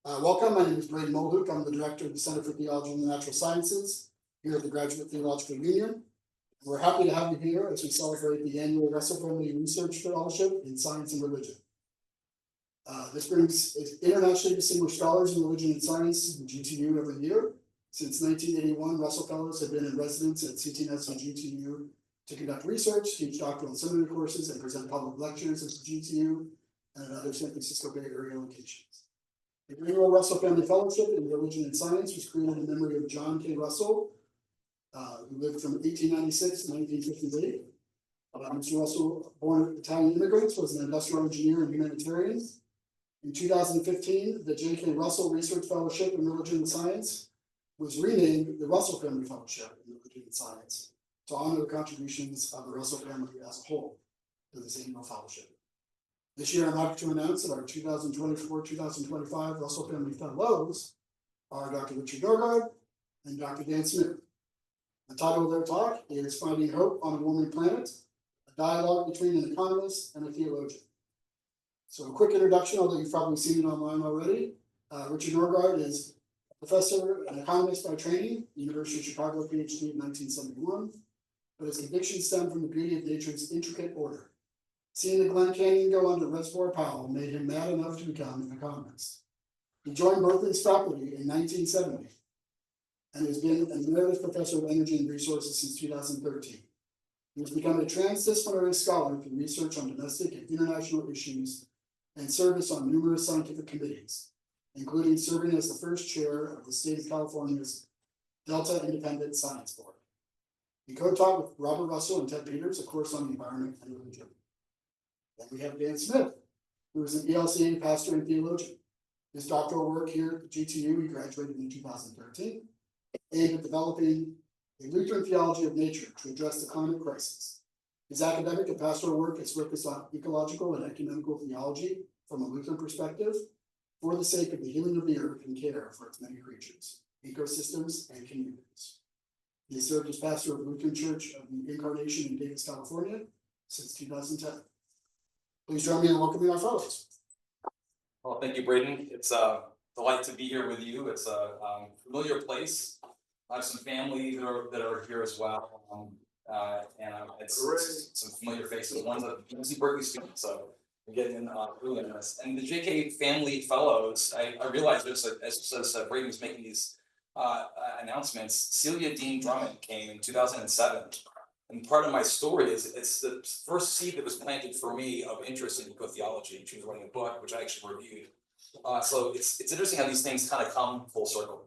Welcome, my name is Braden Mulhook. I'm the director of the Center for Theology and the Natural Sciences here at the Graduate Theological Union. We're happy to have you here as we celebrate the annual Russell Family Research Fellowship in Science and Religion. This brings internationally distinguished scholars in religion and science to the GTU every year. Since 1981, Russell Fellows have been in residence at CTNS and GTU to conduct research, teach doctoral and seminary courses, and present public lectures at the GTU and at other San Francisco Bay Area locations. The annual Russell Family Fellowship in Religion and Science was created in memory of John K. Russell, who lived from 1896 to 1958. Mr. Russell, born Italian immigrants, was an industrial engineer and humanitarian. In 2015, the J.K. Russell Research Fellowship in Religion and Science was renamed the Russell Family Fellowship in Religion and Science to honor the contributions of the Russell family as a whole to this annual fellowship. This year, I'm happy to announce that our 2024-2025 Russell Family Fellows are Dr. Richard Norgard and Dr. Dan Smith. The title of their talk is Finding Hope on a Warming Planet, a dialogue between an economist and a theologian. So a quick introduction, although you've probably seen it online already. Richard Norgard is a professor and economist by training, University of Chicago, PhD in 1971, but his convictions stem from the beauty of nature's intricate order. Seeing the Glen Canyon go under Reservoir Powell made him mad enough to become an economist. He joined Berkeley's faculty in 1970 and has been an emeritus professor of energy and resources since 2013. He has become a transdisciplinary scholar through research on domestic and international issues and service on numerous scientific committees, including serving as the first chair of the state of California's Delta Independent Science Board. He co-taught with Robert Russell and Ted Peters a course on the environment and religion. Then we have Dan Smith, who is an ELCA pastor and theologian. His doctoral work here at GTU, he graduated in 2013, aimed at developing a Lutheran theology of nature to address the climate crisis. His academic and pastoral work is focused on ecological and ecumenical theology from a Lutheran perspective for the sake of the healing of the earth and care for its many creatures, ecosystems, and communities. He has served as pastor of Lutheran Church of the Incarnation in Davis, California since 2010. Please join me in welcoming our fellows. Well, thank you, Braden. It's a delight to be here with you. It's a familiar place. I have some family that are here as well, it's some familiar faces. One's a UC Berkeley student, so we're getting in early in this. And the JK Family Fellows, I realized this as Braden was making these announcements. Celia Dean Drummond came in 2007. And part of my story is it's the first seed that was planted for me of interest in eco-theology. She was writing a book, which I actually reviewed. So it's interesting how these things kind of come full circle.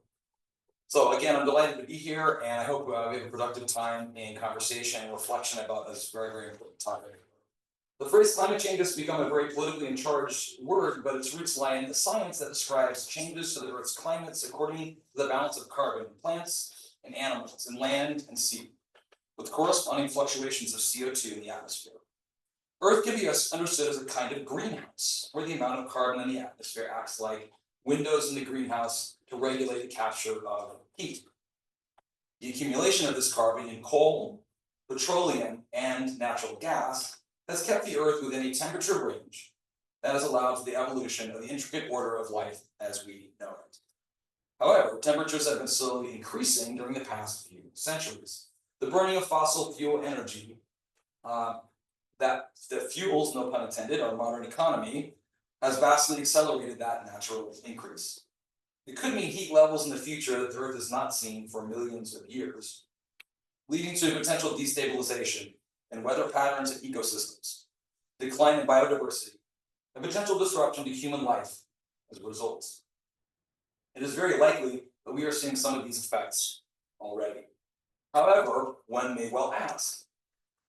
So again, I'm delighted to be here, and I hope we have a productive time in conversation and reflection about this very, very important topic. The phrase climate change has become a very politically charged word, but its roots lie in the science that describes changes to the Earth's climates according to the balance of carbon in plants and animals, in land and sea, with corresponding fluctuations of CO2 in the atmosphere. Earth can be understood as a kind of greenhouse, where the amount of carbon in the atmosphere acts like windows in the greenhouse to regulate the capture of heat. The accumulation of this carbon in coal, petroleum, and natural gas has kept the Earth within a temperature range that has allowed for the evolution of the intricate order of life as we know it. However, temperatures have been slowly increasing during the past few centuries. The burning of fossil fuel energy that fuels, no pun intended, our modern economy has vastly accelerated that natural increase. It could mean heat levels in the future that the Earth has not seen for millions of years, leading to potential destabilization in weather patterns and ecosystems, decline in biodiversity, and potential disruption to human life as a result. It is very likely that we are seeing some of these effects already. However, one may well ask,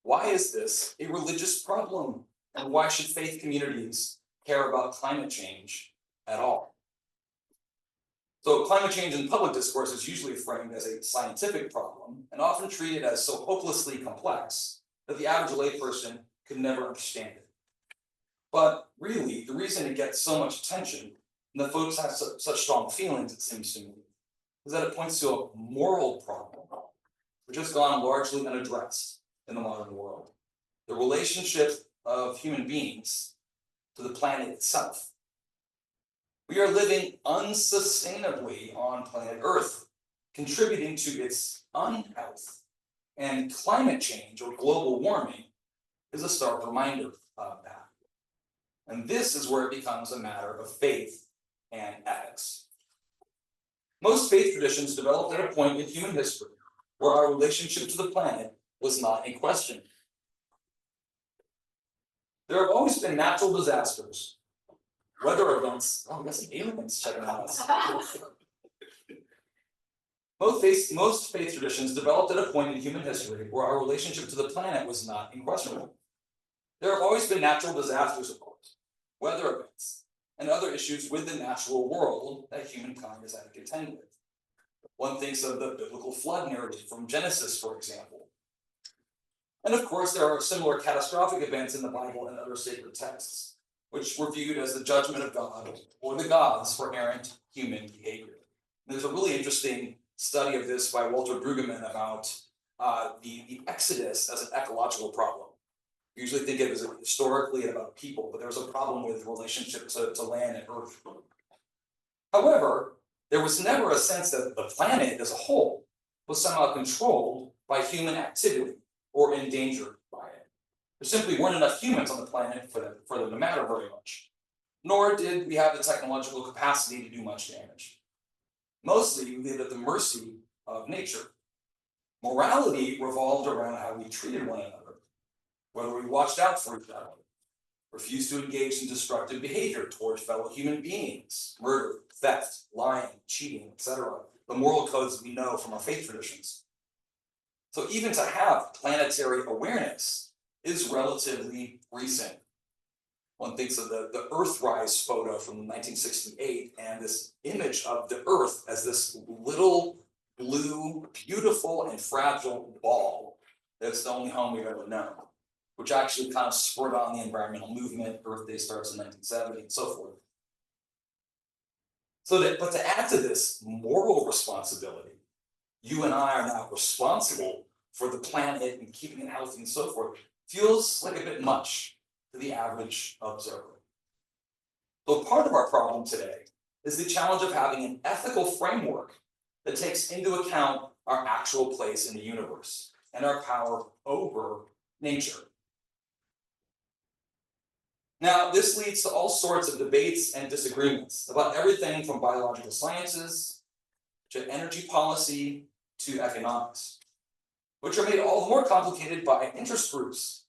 why is this a religious problem? And why should faith communities care about climate change at all? So climate change in public discourse is usually framed as a scientific problem and often treated as so hopelessly complex that the average layperson could never understand it. But really, the reason it gets so much attention and the folks have such strong feelings, it seems to me, is that it points to a moral problem which has gone largely unaddressed in the modern world. The relationship of human beings to the planet itself. We are living unsustainably on planet Earth, contributing to its unhealth. And climate change or global warming is a stark reminder of that. And this is where it becomes a matter of faith and ethics. Most faith traditions developed at a point in human history where our relationship to the planet was not in question. There have always been natural disasters, weather events. Oh, we got some aliens checking out us. Most faith traditions developed at a point in human history where our relationship to the planet was not in question. There have always been natural disasters, of course, weather events, and other issues with the natural world that humankind has had to contend with. One thinks of the biblical flood narrative from Genesis, for example. And of course, there are similar catastrophic events in the Bible and other sacred texts, which were viewed as the judgment of God or the gods for errant human behavior. And there's a really interesting study of this by Walter Brueggemann about the Exodus as an ecological problem. We usually think of it as historically about people, but there's a problem with relationship to land and earth. However, there was never a sense that the planet as a whole was somehow controlled by human activity or endangered by it. There simply weren't enough humans on the planet for them to matter very much. Nor did we have the technological capacity to do much damage. Mostly, we lived at the mercy of nature. Morality revolved around how we treated one another, whether we watched out for each other, refused to engage in destructive behavior toward fellow human beings, murder, theft, lying, cheating, etc. The moral codes we know from our faith traditions. So even to have planetary awareness is relatively recent. One thinks of the Earthrise photo from 1968 and this image of the Earth as this little blue, beautiful, and fragile ball that's the only home we've ever known, which actually kind of spurred on the environmental movement. Earth Day starts in 1970 and so forth. But to add to this moral responsibility, you and I are now responsible for the planet and keeping it healthy and so forth, feels like a bit much to the average observer. So part of our problem today is the challenge of having an ethical framework that takes into account our actual place in the universe and our power over nature. Now, this leads to all sorts of debates and disagreements about everything from biological sciences to energy policy to economics, which are made all the more complicated by interest groups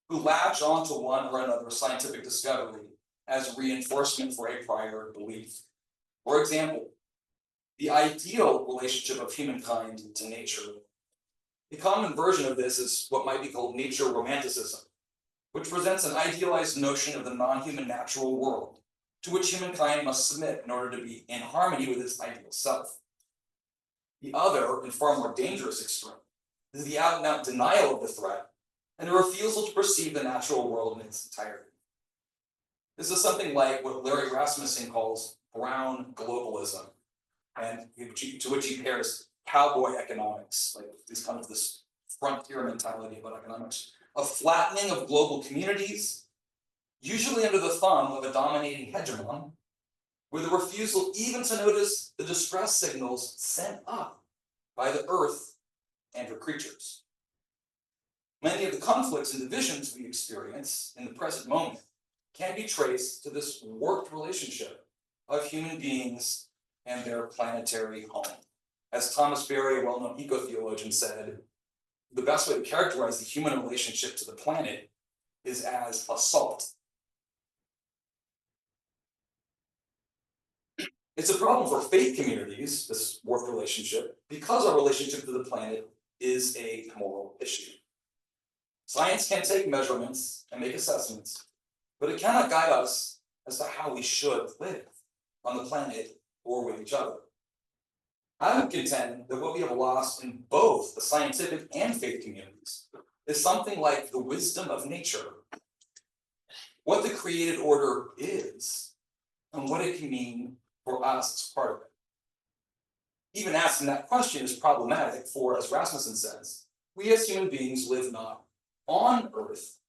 who latch onto one or another scientific discovery as reinforcement for a prior belief. For example, the ideal relationship of humankind to nature. The common version of this is what might be called nature romanticism, which presents an idealized notion of the non-human natural world to which humankind must submit in order to be in harmony with its ideal self. The other and far more dangerous extreme is the out-and-out denial of the threat and the refusal to perceive the natural world in its entirety. This is something like what Larry Rasmussen calls brown globalism, and to which he pairs cowboy economics, like this kind of this frontier mentality about economics, a flattening of global communities, usually under the thumb of a dominating hegemon, with a refusal even to notice the distress signals sent up by the earth and her creatures. Many of the conflicts and divisions we experience in the present moment can be traced to this warped relationship of human beings and their planetary home. As Thomas Berry, a well-known eco-theologian, said, the best way to characterize the human relationship to the planet is as assault. It's a problem for faith communities, this warped relationship, because our relationship to the planet is a moral issue. Science can take measurements and make assessments, but it cannot guide us as to how we should live on the planet or with each other. I would contend that what we have lost in both the scientific and faith communities is something like the wisdom of nature, what the created order is, and what it can mean for us as part of it. Even asking that question is problematic, for, as Rasmussen says, we as human beings live not on Earth,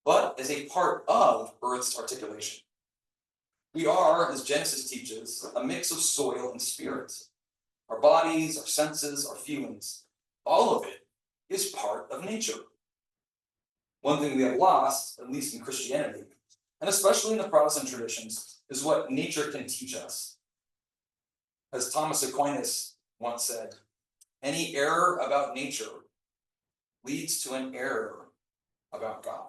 but as a part of Earth's articulation. We are, as Genesis teaches, a mix of soil and spirit. Our bodies, our senses, our feelings, all of it is part of nature. One thing we have lost, at least in Christianity, and especially in the Protestant traditions, is what nature can teach us. As Thomas Aquinas once said, any error about nature leads to an error about God.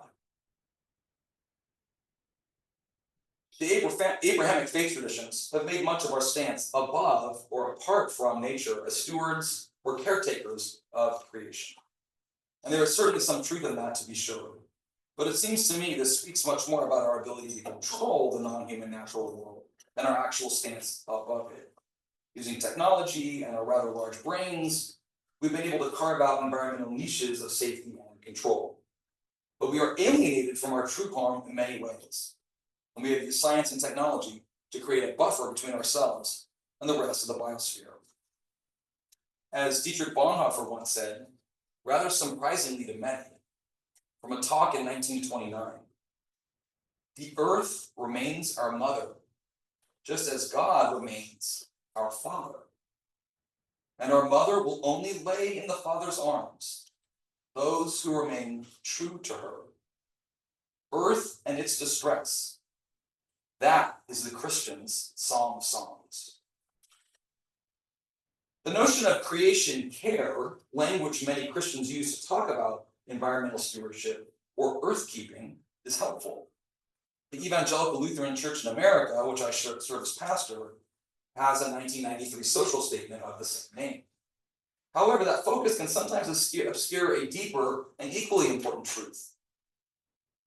The Abrahamic faith traditions have made much of our stance above or apart from nature as stewards or caretakers of creation. And there is certainly some truth in that, to be sure. But it seems to me this speaks much more about our ability to control the non-human natural world than our actual stance above it. Using technology and our rather large brains, we've been able to carve out environmental niches of safety and control. But we are alienated from our true calm in many ways. And we have used science and technology to create a buffer between ourselves and the rest of the biosphere. As Dietrich Bonhoeffer once said, rather surprisingly to many, from a talk in 1929, the earth remains our mother, just as God remains our father. And our mother will only lay in the father's arms those who remain true to her. Earth and its distress, that is the Christian's Psalm of Songs. The notion of creation care, language many Christians use to talk about environmental stewardship or earth keeping, is helpful. The Evangelical Lutheran Church in America, which I serve as pastor, has a 1993 social statement of the same name. However, that focus can sometimes obscure a deeper and equally important truth.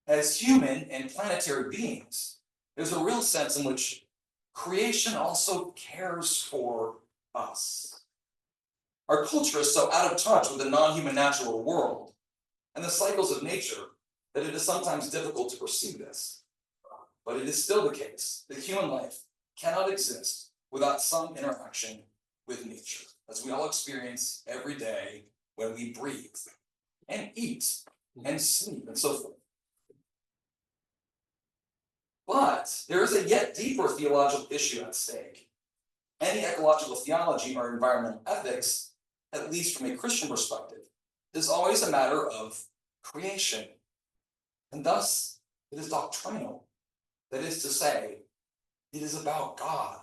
As human and planetary beings, there's a real sense in which creation also cares for us. Our culture is so out of touch with the non-human natural world and the cycles of nature that it is sometimes difficult to perceive this. But it is still the case that human life cannot exist without some interaction with nature, as we all experience every day when we breathe and eat and sleep and so forth. But there is a yet deeper theological issue at stake. Any ecological theology or environmental ethics, at least from a Christian perspective, is always a matter of creation. And thus, it is doctrinal. That is to say, it is about God.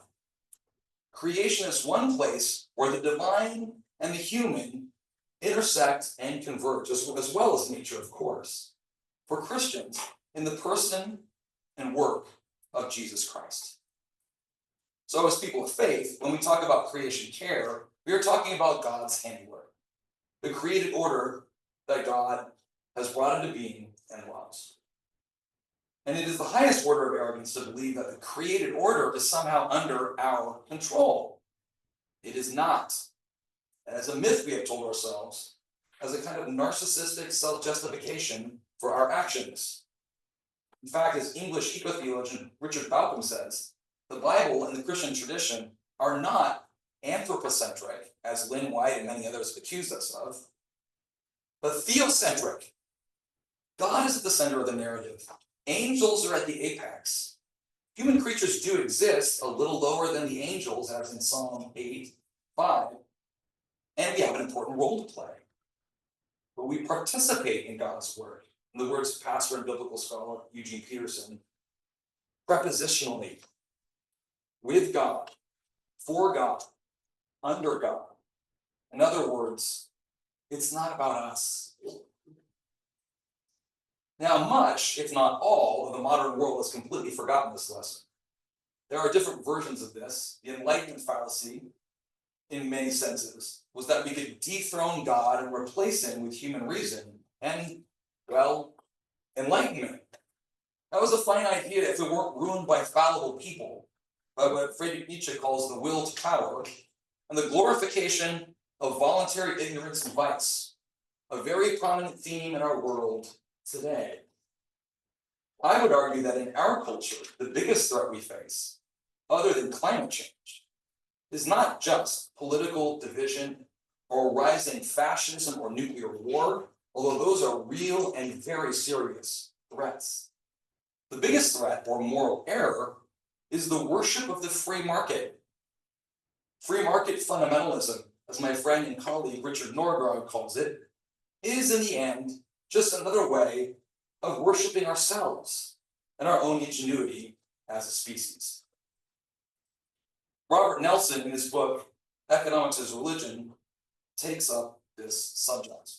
Creation is one place where the divine and the human intersect and converge, as well as nature, of course. For Christians, in the person and work of Jesus Christ. So as people of faith, when we talk about creation care, we are talking about God's handiwork, the created order that God has brought into being and loves. And it is the highest order of arrogance to believe that the created order is somehow under our control. It is not. As a myth we have told ourselves, as a kind of narcissistic self-justification for our actions. In fact, as English eco-theologian Richard Bauckham says, the Bible and the Christian tradition are not anthropocentric, as Lynn White and many others have accused us of, but theocentric. God is at the center of the narrative. Angels are at the apex. Human creatures do exist a little lower than the angels, as in Psalm 8:5, and we have an important role to play. But we participate in God's word. In the words of pastor and biblical scholar Eugene Peterson, prepositionally, with God, for God, under God. In other words, it's not about us. Now, much, if not all, of the modern world has completely forgotten this lesson. There are different versions of this. The Enlightenment fallacy, in many senses, was that we could dethrone God and replace him with human reason and, well, enlightenment. That was a fine idea if it weren't ruined by fallible people, by what Friedrich Nietzsche calls the will to power, and the glorification of voluntary ignorance and vice, a very prominent theme in our world today. I would argue that in our culture, the biggest threat we face, other than climate change, is not just political division or rising fascism or nuclear war, although those are real and very serious threats. The biggest threat, or moral error, is the worship of the free market. Free market fundamentalism, as my friend and colleague Richard Norgard calls it, is in the end just another way of worshiping ourselves and our own ingenuity as a species. Robert Nelson, in his book, Economics as Religion, takes up this subject.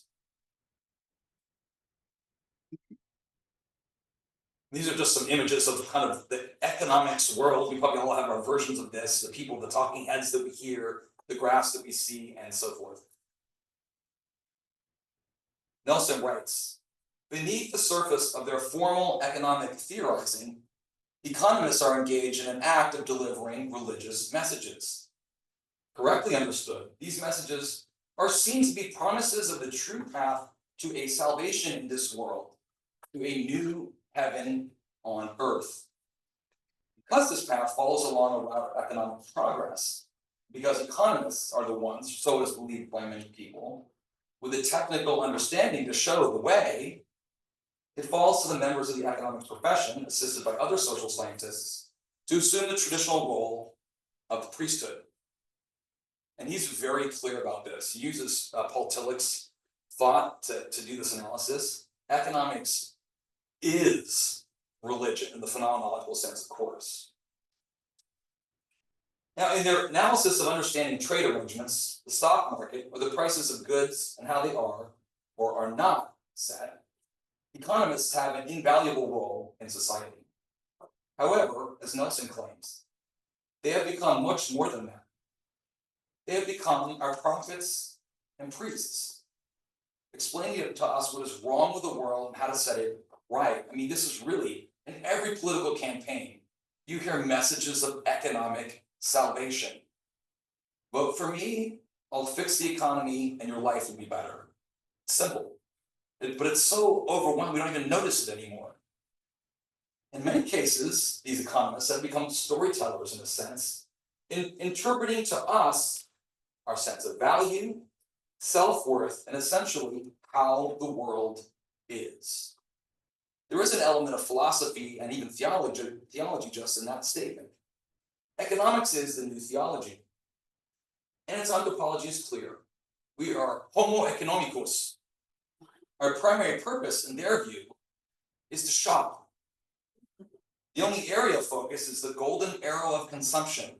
These are just some images of kind of the economics world. We probably all have our versions of this, the people, the talking heads that we hear, the graphs that we see, and so forth. Nelson writes, beneath the surface of their formal economic theorizing, economists are engaged in an act of delivering religious messages. Correctly understood, these messages are seen to be promises of the true path to a salvation in this world, to a new heaven on earth. Because this path follows along a route of economic progress, because economists are the ones, so is believed by many people, with a technical understanding to show the way, it falls to the members of the economics profession, assisted by other social scientists, to assume the traditional role of the priesthood. And he's very clear about this. He uses Paul Tillich's thought to do this analysis. Economics is religion in the phenomenological sense, of course. Now, in their analysis of understanding trade arrangements, the stock market, or the prices of goods and how they are or are not set, economists have an invaluable role in society. However, as Nelson claims, they have become much more than that. They have become our prophets and priests, explaining to us what is wrong with the world and how to set it right. I mean, this is really, in every political campaign, you hear messages of economic salvation. Vote for me, I'll fix the economy, and your life will be better. Simple. But it's so overwhelming, we don't even notice it anymore. In many cases, these economists have become storytellers in a sense, interpreting to us our sense of value, self-worth, and essentially how the world is. There is an element of philosophy and even theology just in that statement. Economics is the new theology, and its anthropology is clear. We are homo economicus. Our primary purpose, in their view, is to shop. The only area of focus is the golden arrow of consumption,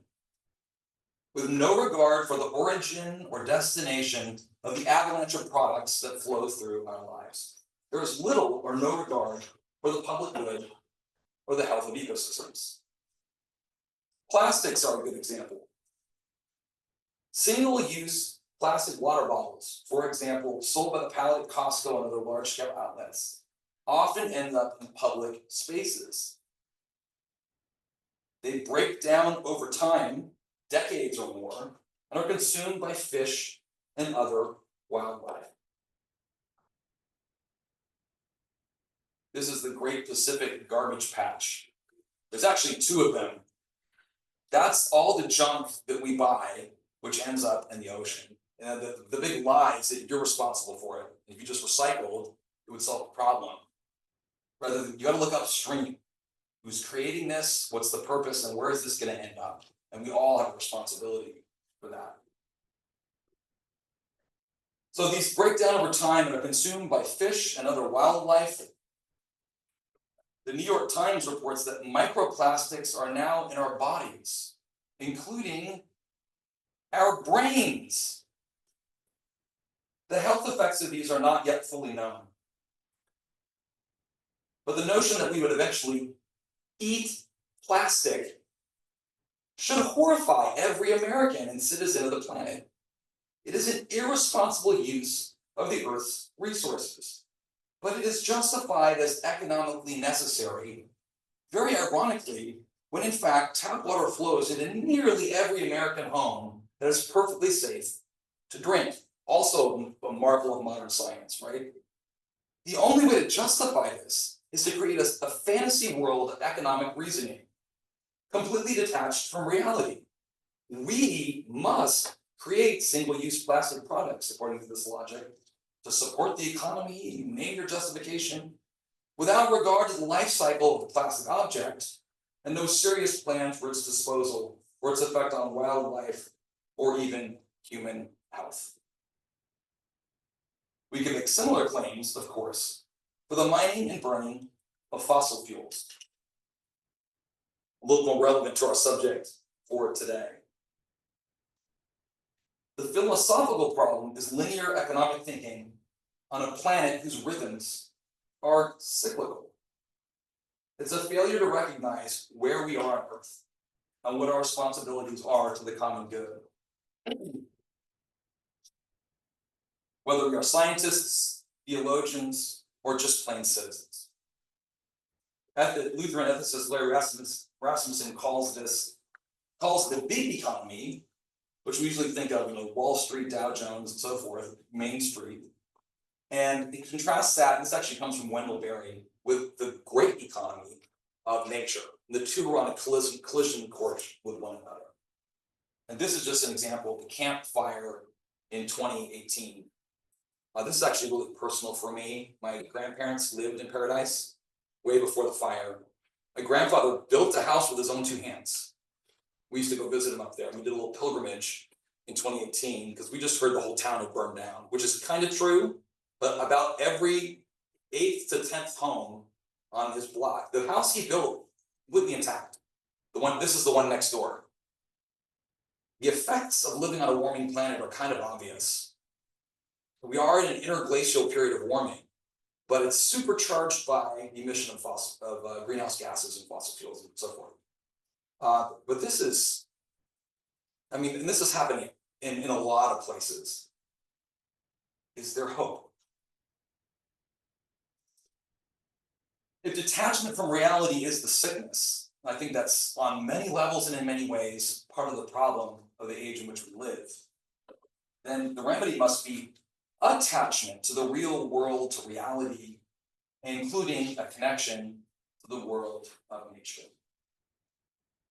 with no regard for the origin or destination of the avalanche of products that flow through our lives. There is little or no regard for the public good or the health of ecosystems. Plastics are a good example. Single-use plastic water bottles, for example, sold by the pallet at Costco and other large-scale outlets, often end up in public spaces. They break down over time, decades or more, and are consumed by fish and other wildlife. This is the Great Pacific Garbage Patch. There's actually two of them. That's all the junk that we buy, which ends up in the ocean. And the big lie is that you're responsible for it. If you just recycled, it would solve the problem. Rather, you gotta look upstream. Who's creating this? What's the purpose? And where is this gonna end up? And we all have a responsibility for that. So these break down over time and are consumed by fish and other wildlife. The New York Times reports that microplastics are now in our bodies, including our brains. The health effects of these are not yet fully known. But the notion that we would eventually eat plastic should horrify every American and citizen of the planet. It is an irresponsible use of the Earth's resources, but it is justified as economically necessary, very ironically, when in fact tap water flows into nearly every American home that is perfectly safe to drink. Also a marvel of modern science, right? The only way to justify this is to create a fantasy world of economic reasoning, completely detached from reality. We must create single-use plastic products, according to this logic, to support the economy, you name your justification, without regard to the life cycle of the plastic object, and no serious plan for its disposal or its effect on wildlife or even human health. We can make similar claims, of course, for the mining and burning of fossil fuels. A little more relevant to our subject for today. The philosophical problem is linear economic thinking on a planet whose rhythms are cyclical. It's a failure to recognize where we are on Earth and what our responsibilities are to the common good. Whether we are scientists, theologians, or just plain citizens. Lutheran ethicist Larry Rasmussen calls it the big economy, which we usually think of, Wall Street, Dow Jones, and so forth, Main Street. And he contrasts that, and this actually comes from Wendell Berry, with the great economy of nature. The two are on a collision course with one another. And this is just an example of the campfire in 2018. This is actually really personal for me. My grandparents lived in Paradise way before the fire. My grandfather built a house with his own two hands. We used to go visit him up there. We did a little pilgrimage in 2018 because we just heard the whole town had burned down, which is kind of true, but about every 8th to 10th home on his block, the house he built would be intact. This is the one next door. The effects of living on a warming planet are kind of obvious. We are in an interglacial period of warming, but it's supercharged by the emission of greenhouse gases and fossil fuels and so forth. But this is, and this is happening in a lot of places. Is there hope? If detachment from reality is the sickness, I think that's on many levels and in many ways part of the problem of the age in which we live, then the remedy must be attachment to the real world, to reality, including a connection to the world of nature.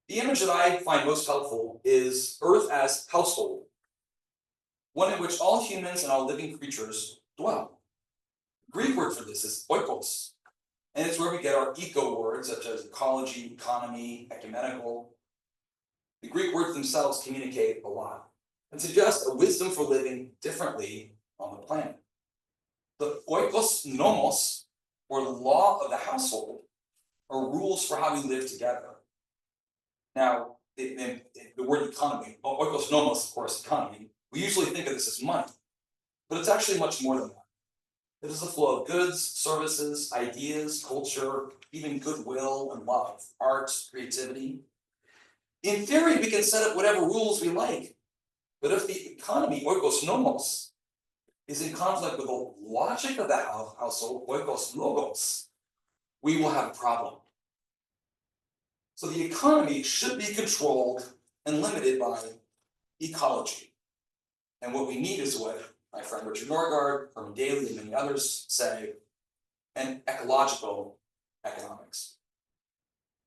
The image that I find most helpful is Earth as household, one in which all humans and all living creatures dwell. The Greek word for this is oikos, and it's where we get our eco words such as ecology, economy, ecumenical. The Greek words themselves communicate a lot and suggest a wisdom for living differently on the planet. The oikos nomos, or law of the household, are rules for how we live together. Now, the word economy, oikos nomos, of course, economy, we usually think of this as money, but it's actually much more than that. It is the flow of goods, services, ideas, culture, even goodwill and love, art, creativity. In theory, we can set up whatever rules we like, but if the economy, oikos nomos, is in conflict with the logic of the household, oikos logos, we will have a problem. So the economy should be controlled and limited by ecology. And what we need is what my friend Richard Norgaard, Herman Daly, and many others say, and ecological economics.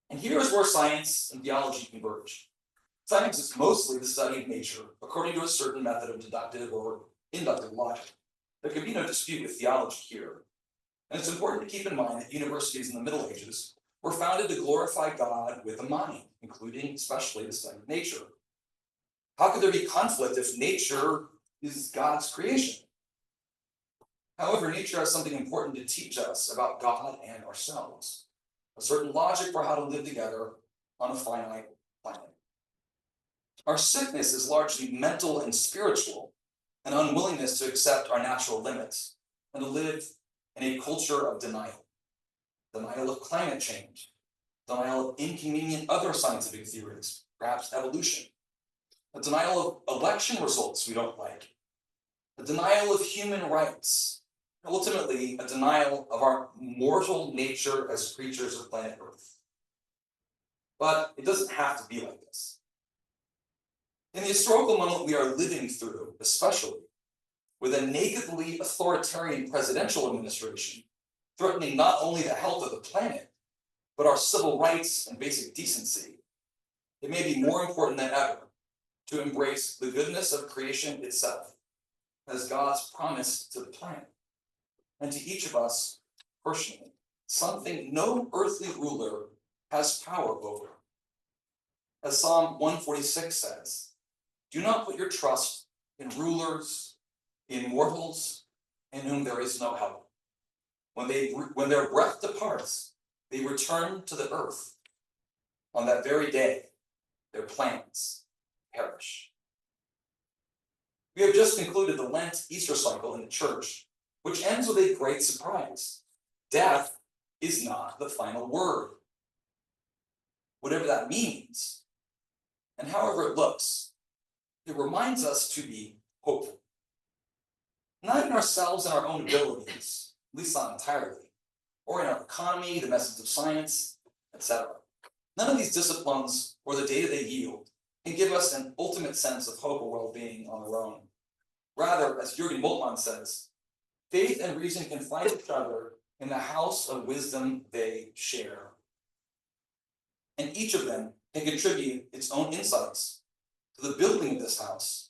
And here's where science and theology converge. Science is mostly the study of nature according to a certain method of deductive or inductive logic. There can be no dispute with theology here. And it's important to keep in mind that universities in the Middle Ages were founded to glorify God with a mind, including especially the study of nature. How could there be conflict if nature is God's creation? However, nature has something important to teach us about God and ourselves, a certain logic for how to live together on a finite planet. Our sickness is largely mental and spiritual, an unwillingness to accept our natural limits and to live in a culture of denial. Denial of climate change, denial of inconvenient other scientific theories, perhaps evolution, a denial of election results we don't like, a denial of human rights, and ultimately a denial of our mortal nature as creatures of planet Earth. But it doesn't have to be like this. In the historical moment we are living through, especially with a nakedly authoritarian presidential administration threatening not only the health of the planet, but our civil rights and basic decency, it may be more important than ever to embrace the goodness of creation itself as God's promise to the planet, and to each of us personally, something no earthly ruler has power over, As Psalm 146 says, do not put your trust in rulers, in mortals, in whom there is no help. When their breath departs, they return to the earth. On that very day, their plans perish. We have just concluded the Lent Easter cycle in the church, which ends with a great surprise. Death is not the final word. Whatever that means, and however it looks, it reminds us to be hopeful. Not in ourselves and our own abilities, at least not entirely, or in our economy, the methods of science, etc. None of these disciplines or the data they yield can give us an ultimate sense of hope or well-being on their own. Rather, as Jürgen Moltmann says, faith and reason can find each other in the house of wisdom they share. And each of them can contribute its own insights to the building of this house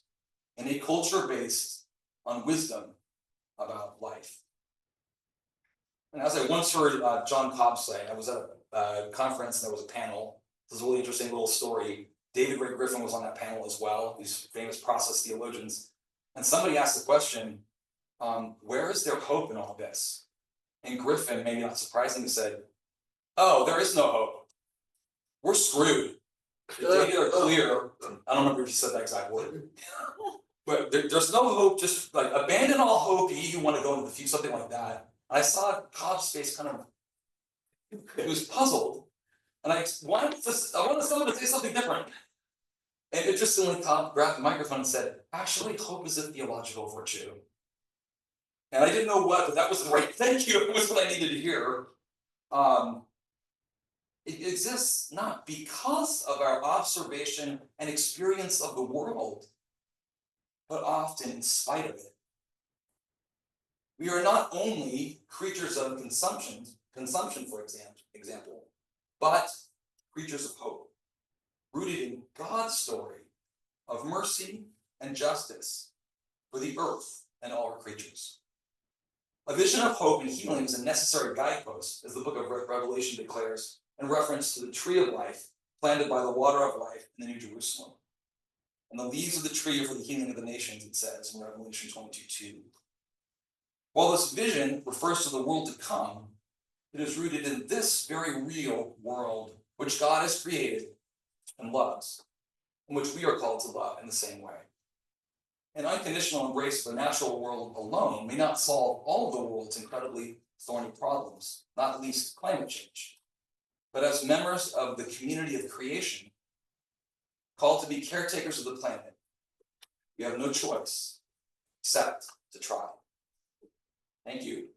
in a culture based on wisdom about life. And as I once heard John Cobb say, I was at a conference and there was a panel. This is a really interesting little story. David Ray Griffin was on that panel as well, these famous process theologians. And somebody asked the question, where is there hope in all this? And Griffin, maybe not surprisingly, said, oh, there is no hope. We're screwed. The data are clear. I don't remember if he said that exact word. But there's no hope, just like abandon all hope, you want to go into the future, something like that. I saw Cobb's face kind of, it was puzzled. And I wanted someone to say something different. And interestingly, Cobb grabbed the microphone and said, actually, hope is a theological virtue. And I didn't know what, but that was the right thank you. It was what I needed to hear. It exists not because of our observation and experience of the world, but often in spite of it. We are not only creatures of consumption for example, but creatures of hope, rooted in God's story of mercy and justice for the earth and all her creatures. A vision of hope and healing is a necessary guidepost, as the book of Revelation declares, in reference to the tree of life planted by the water of life in the New Jerusalem. And the leaves of the tree are for the healing of the nations, it says in Revelation 22:2. While this vision refers to the world to come, it is rooted in this very real world which God has created and loves, and which we are called to love in the same way. An unconditional embrace of the natural world alone may not solve all of the world's incredibly thorny problems, not least climate change. But as members of the community of creation, called to be caretakers of the planet, we have no choice except to try. Thank you.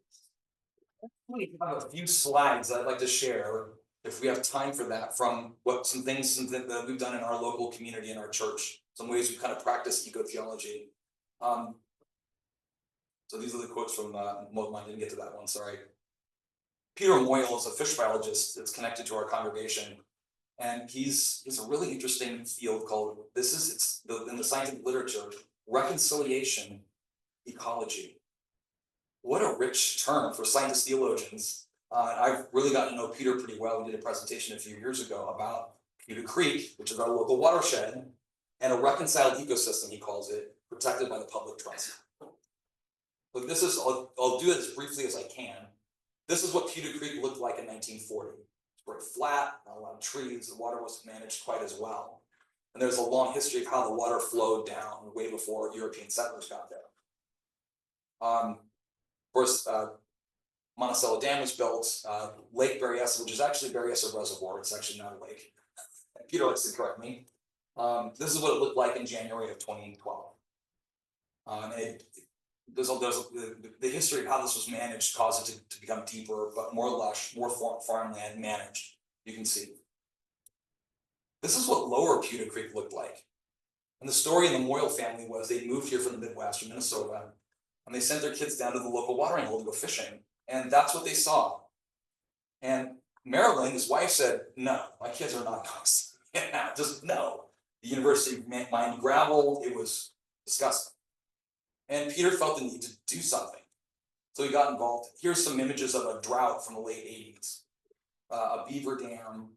We have a few slides I'd like to share, if we have time for that, from some things that we've done in our local community in our church, some ways we kind of practice eco-theology. So these are the quotes from Moltmann. I didn't get to that one, sorry. Peter Moyle is a fish biologist that's connected to our congregation, and he's a really interesting field called, in the scientific literature, reconciliation ecology. What a rich term for scientists, theologians. I've really gotten to know Peter pretty well. We did a presentation a few years ago about Peter Creek, which is our local watershed, and a reconciled ecosystem, he calls it, protected by the public trust. Look, I'll do it as briefly as I can. This is what Peter Creek looked like in 1940. It's very flat, not a lot of trees, the water wasn't managed quite as well. And there's a long history of how the water flowed down way before European settlers got there. Of course, Monticello Dam was built, Lake Berryessa, which is actually Berryessa Reservoir, it's actually not a lake. Peter likes to correct me. This is what it looked like in January of 2012. The history of how this was managed caused it to become deeper, but more lush, more farmland managed, you can see. This is what lower Peter Creek looked like. And the story in the Moyle family was they moved here from the Midwest, from Minnesota, and they sent their kids down to the local watering hole to go fishing. And that's what they saw. And Marilyn, his wife, said, no, my kids are not going. Yeah, just no. The university mined gravel, it was disgusting. And Peter felt the need to do something. So he got involved. Here's some images of a drought from the late 80s, a beaver dam,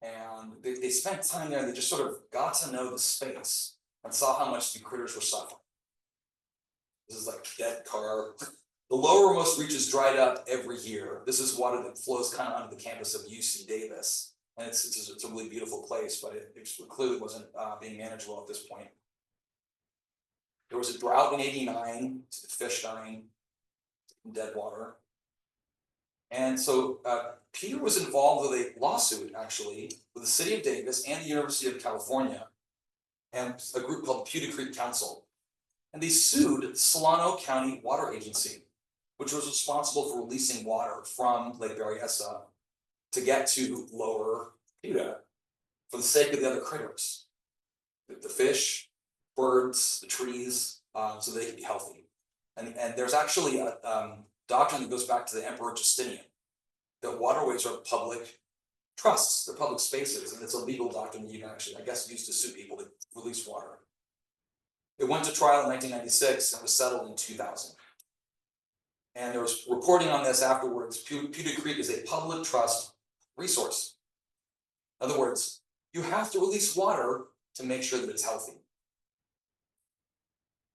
And they spent time there and they just sort of got to know the space and saw how much the critters were suffering. This is like dead car. The lowermost reaches dried up every year. This is water that flows kind of onto the campus of UC Davis. And it's a really beautiful place, but it clearly wasn't being managed well at this point. There was a drought in '89, fish dying in dead water. And so Peter was involved with a lawsuit, actually, with the city of Davis and the University of California, and a group called the Pewter Creek Council. And they sued Solano County Water Agency, which was responsible for releasing water from Lake Berryessa to get to lower Pewter for the sake of the other critters, the fish, birds, the trees, so they could be healthy. And there's actually a doctrine that goes back to the Emperor Justinian, that waterways are public trusts, they're public spaces, and it's a legal doctrine that you can actually, I guess, use to sue people to release water. It went to trial in 1996 and was settled in 2000. And there was reporting on this afterwards. Pewter Creek is a public trust resource. In other words, you have to release water to make sure that it's healthy.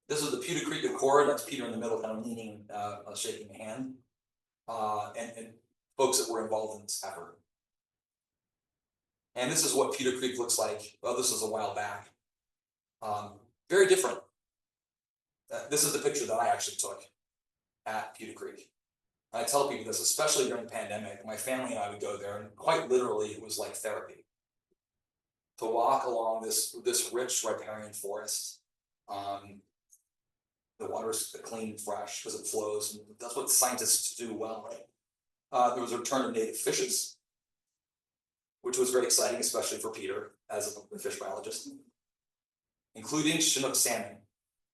This is the Pewter Creek Accord. That's Peter in the middle, kind of leaning, shaking a hand, and folks that were involved in this effort. And this is what Pewter Creek looks like. Well, this was a while back. Very different. This is the picture that I actually took at Pewter Creek. I tell people this, especially during the pandemic. My family and I would go there, and quite literally, it was like therapy. To walk along this rich riparian forest. The water's clean, fresh, because it flows, and that's what scientists do well, right? There was a return of native fishes, which was very exciting, especially for Peter as a fish biologist, including Chinook salmon.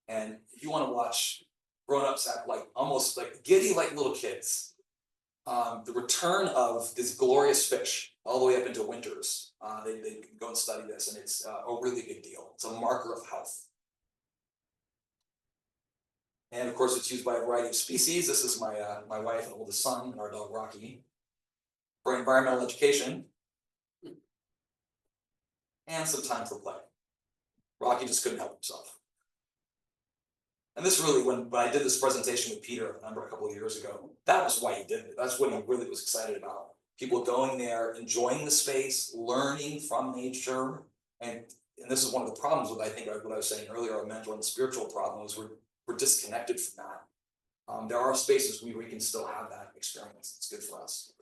And if you want to watch grown-ups act like almost like giddy like little kids, the return of this glorious fish all the way up into winters, they go and study this, and it's a really big deal. It's a marker of health. And of course, it's used by a variety of species. This is my wife and oldest son and our dog Rocky for environmental education and some time for play. Rocky just couldn't help himself. And this really, when I did this presentation with Peter, I remember a couple of years ago, that was why he did it. That's what he really was excited about. People going there, enjoying the space, learning from nature. And this is one of the problems with, I think, what I was saying earlier, our mental and spiritual problems. We're disconnected from that. There are spaces where we can still have that experience. It's good for us.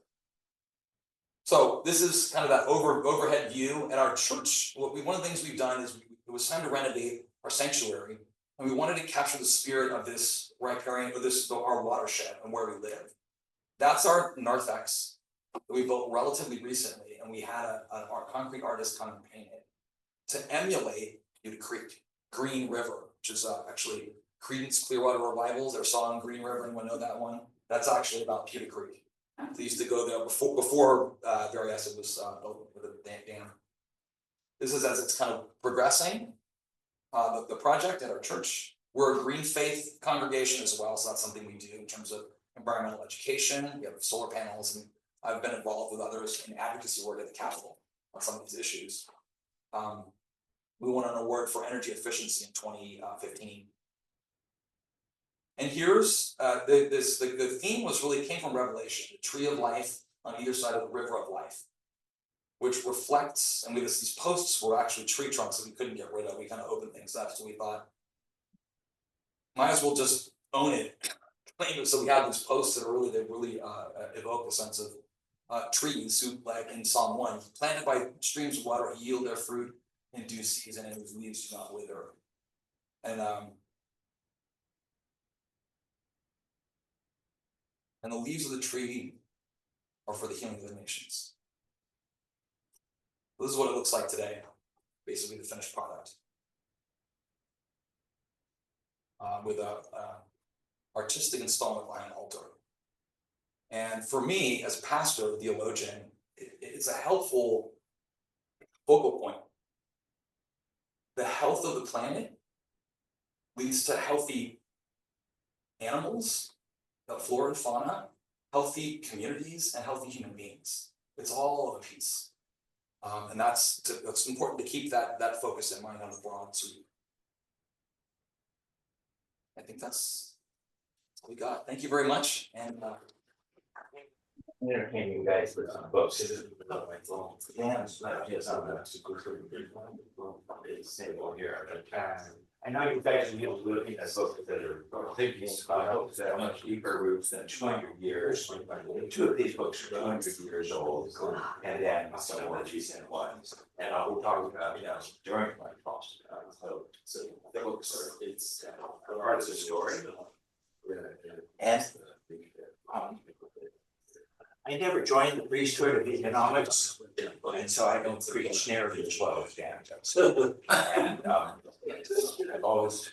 So this is kind of that overhead view at our church. One of the things we've done is it was time to renovate our sanctuary, and we wanted to capture the spirit of this riparian, or our watershed and where we live. That's our narthex that we built relatively recently, and we had our concrete artist come and paint it to emulate Pewter Creek, Green River, which is actually Creedence Clearwater Revivals, their song Green River. Anyone know that one? That's actually about Pewter Creek. They used to go there before Berryessa was built with a dam. This is as it's kind of progressing. The project at our church. We're a green faith congregation as well, so that's something we do in terms of environmental education. We have solar panels, and I've been involved with others in advocacy work at the Capitol on some of these issues. We won an award for energy efficiency in 2015. And here's the theme came from Revelation, the tree of life on either side of the river of life, which reflects, and these posts were actually tree trunks that we couldn't get rid of. We kind of opened things up, so we thought, might as well just own it. So we have these posts that really evoke a sense of trees who, like in Psalm 1, planted by streams of water, yield their fruit in due season, and whose leaves do not wither. And the leaves of the tree are for the healing of the nations. This is what it looks like today, basically the finished product. With a artistic installment line altar. And for me, as a pastor, a theologian, it's a helpful focal point. The health of the planet leads to healthy animals, flora and fauna, healthy communities, and healthy human beings. It's all of a piece. And it's important to keep that focus in mind on the broad sweep. I think that's what we got. Thank you very much. And entertain you guys with some books. Yeah, it's not just on the stable here, but I know you guys are looking at books that are thinking about books that are much deeper roots than 200 years. Two of these books are 200 years old, and then some of the recent ones. And we'll talk about during my talk. So the books are it's part of the story. And I never joined the priesthood of economics, and so I don't preach narrative flow, Dan. And I've always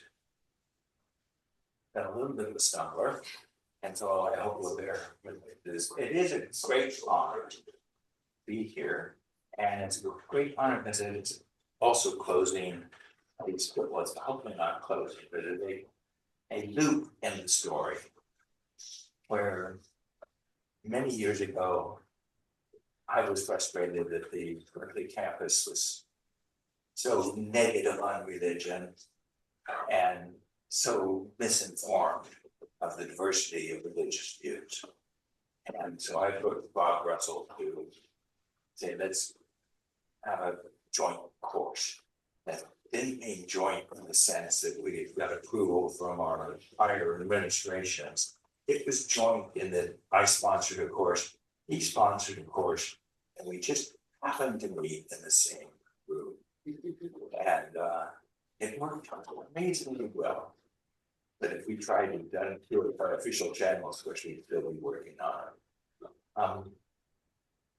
been a little bit of a stumbler, and so I hope we'll bear with this. It is a great honor to be here, and it's a great honor because it's also closing, at least what's hopefully not closing, but a loop in the story where many years ago, I was frustrated that the Berkeley campus was so negative on religion and so misinformed of the diversity of religious views. And so I put Bob Russell to say, let's have a joint course. That didn't mean joint in the sense that we got approval from our higher administrations. It was joint in that I sponsored a course, he sponsored a course, and we just happened to meet in the same room. And it worked amazingly well. But if we tried to do it through our official channels, which we'd still be working on.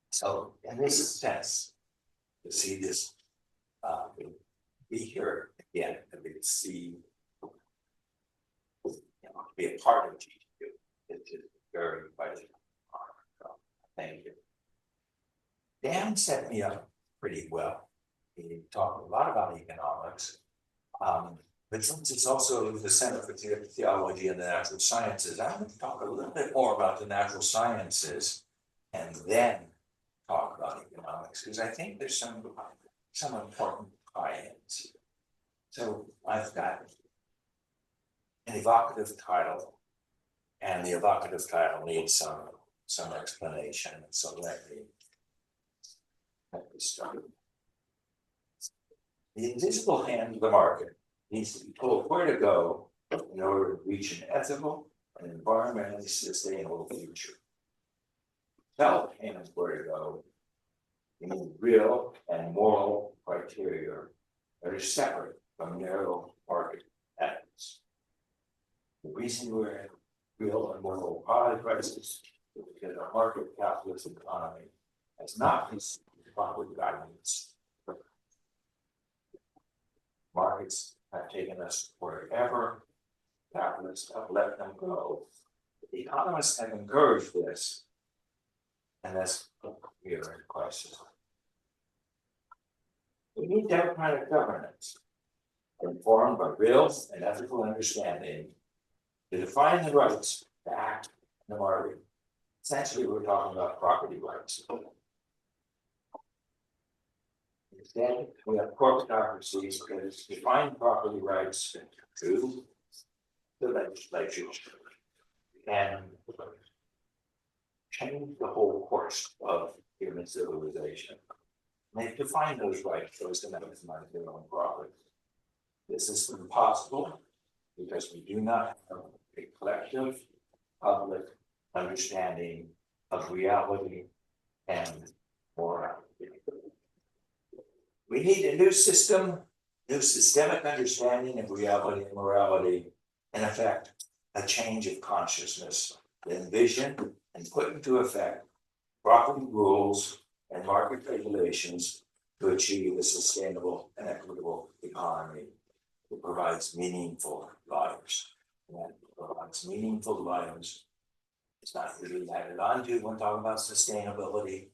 So in this sense, to see this be here again, and to see, be a part of GTU. It is very vital. Thank you. Dan set me up pretty well. He talked a lot about economics, but since it's also the Center for Theology and the Natural Sciences, I want to talk a little bit more about the natural sciences and then talk about economics, because I think there's some important tie-ins. So I've got an evocative title, and the evocative title needs some explanation. So let me start. The invisible hand of the market needs to be told where to go in order to reach an ethical and environmentally sustainable future. Tell hands where to go. You need real and moral criteria that are separate from narrow market ethics. The reason we're in real and moral prices is because our market capitalist economy has not received proper guidance. Markets have taken us wherever capitalists have let them go. The economists have encouraged this, and that's we are in crisis. We need democratic governance, informed by real and ethical understanding, to define the rights to act in the market. Essentially, we're talking about property rights. Instead, we have corporatocracies that define property rights through the legislature and change the whole course of human civilization. And they define those rights so as to maximize their own profits. This is impossible because we do not have a collective public understanding of reality and morality. We need a new system, new systemic understanding of reality and morality, in effect, a change of consciousness, envision and put into effect property rules and market regulations to achieve a sustainable and equitable economy that provides meaningful lives. And that provides meaningful lives. It's not really added on to when talking about sustainability,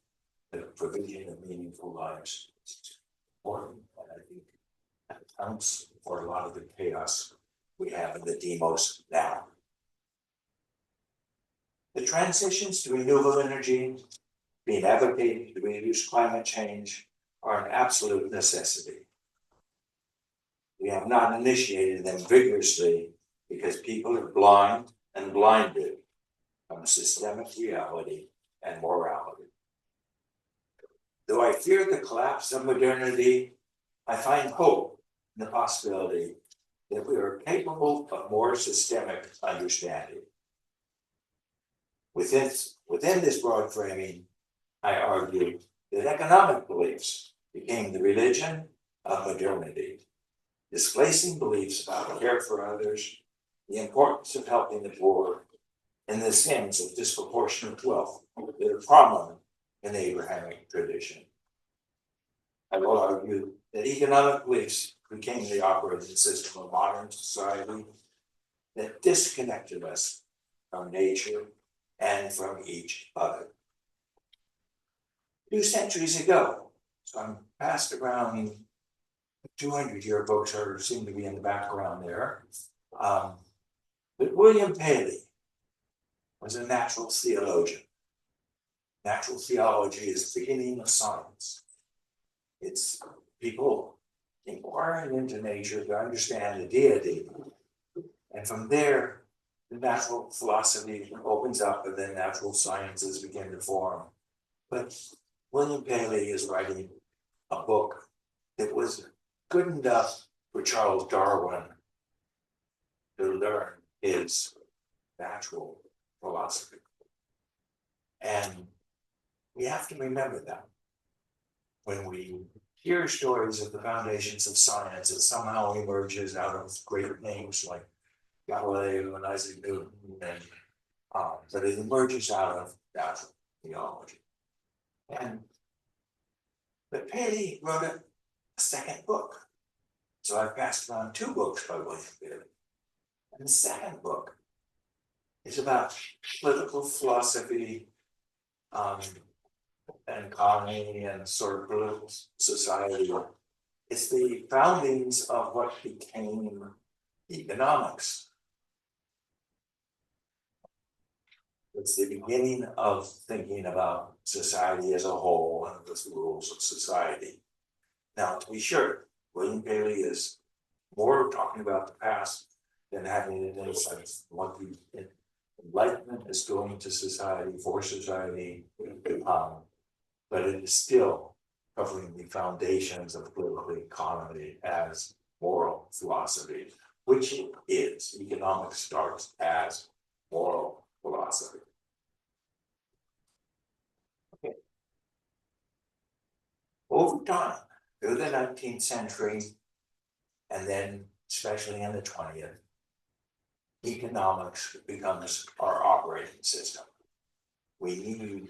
the provision of meaningful lives. Important, and I think that accounts for a lot of the chaos we have in the demos now. The transitions to renewable energy, being advocated to reduce climate change, are an absolute necessity. We have not initiated them vigorously because people are blind and blinded from systemic reality and morality. Though I fear the collapse of modernity, I find hope in the possibility that we are capable of more systemic understanding. Within this broad framing, I argue that economic beliefs became the religion of modernity, displacing beliefs about care for others, the importance of helping the poor, and the sins of disproportionate wealth that are prominent in the Abrahamic tradition. I will argue that economic beliefs became the operating system of modern society that disconnected us from nature and from each other. 2 centuries ago, so I'm passed around 200-year books seem to be in the background there. But William Paley was a natural theologian. Natural theology is the beginning of science. It's people inquiring into nature to understand the deity. And from there, the natural philosophy opens up and then natural sciences begin to form. But William Paley is writing a book that was good enough for Charles Darwin to learn his natural philosophy. And we have to remember that when we hear stories of the foundations of science, it somehow emerges out of great names like Galileo and Isaac Newton, and but it emerges out of natural theology. But Paley wrote a second book. So I've passed around 2 books by William Paley. And the second book is about political philosophy, and economy and sort of political society. It's the foundings of what became economics. It's the beginning of thinking about society as a whole and the rules of society. Now, to be sure, William Paley is more talking about the past than having an insight of what the Enlightenment is doing to society, for society, but it is still covering the foundations of political economy as moral philosophy, which it is. Economics starts as moral philosophy. Okay. Over time, through the 19th century, and then especially in the 20th, economics becomes our operating system. We need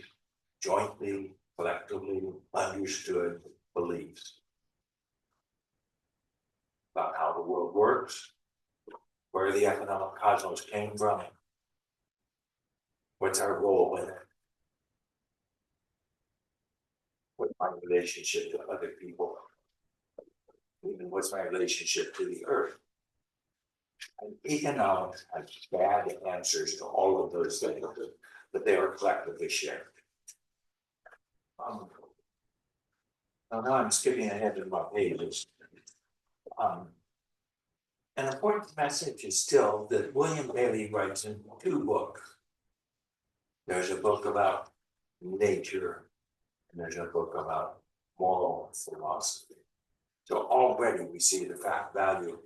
jointly, collectively understood beliefs about how the world works, where the economic cosmos came from, what's our role in it, what's my relationship to other people, even what's my relationship to the earth. And economics has bad answers to all of those things, but they are collectively shared. Now I'm skipping ahead in my pages. An important message is still that William Paley writes in 2 books. There's a book about nature, and there's a book about moral philosophy. So already we see the fact value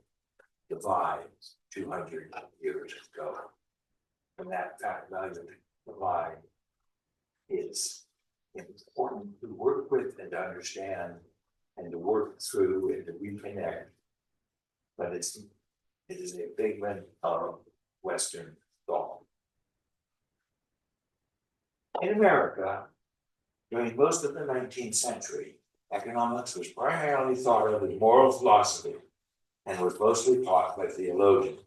divide 200 years ago. And that fact value divide is important to work with and to understand and to work through and to reconnect. But it is a figment of Western thought. In America, during most of the 19th century, economics was primarily thought of as moral philosophy and was mostly taught by theologians.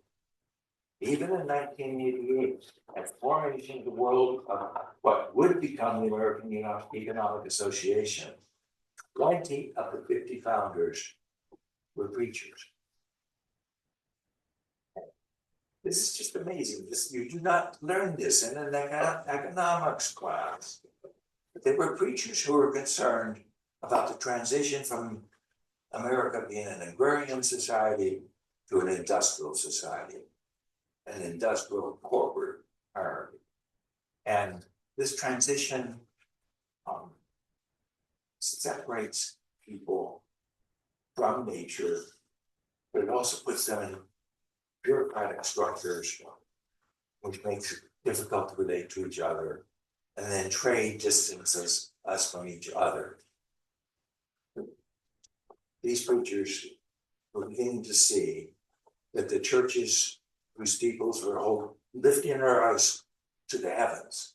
Even in 1988, at formation of the world of what would become the American Economic Association, 20 of the 50 founders were preachers. This is just amazing. You do not learn this in an economics class. They were preachers who were concerned about the transition from America being an agrarian society to an industrial society, an industrial corporate hierarchy. And this transition separates people from nature, but it also puts them in bureaucratic structures, which makes it difficult to relate to each other. And then trade distances us from each other. These preachers were beginning to see that the churches whose steeples were lifting their eyes to the heavens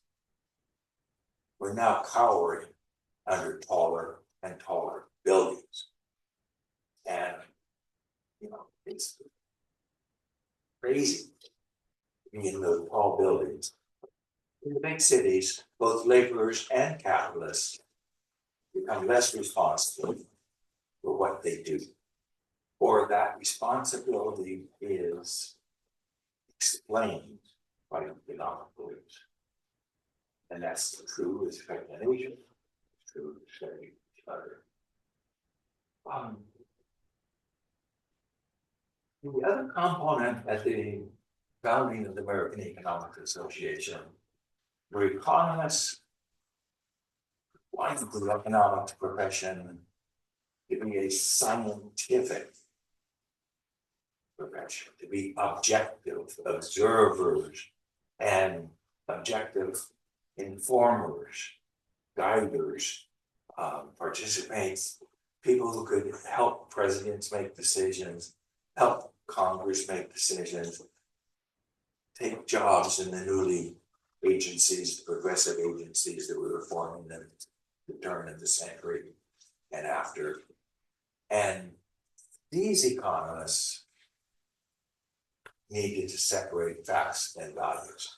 were now cowering under taller and taller buildings. And, it's crazy in those tall buildings. In the big cities, both laborers and capitalists become less responsible for what they do. Or that responsibility is explained by economic beliefs. And that's true with respect to Asia, it's true with respect to each other. The other component at the founding of the American Economic Association were economists wanting the economics profession to be a scientific profession, to be objective observers and objective informers, guiders, participants, people who could help presidents make decisions, help Congress make decisions, take jobs in the newly agencies, the progressive agencies that we were forming at the turn of the century and after. And these economists needed to separate facts and values.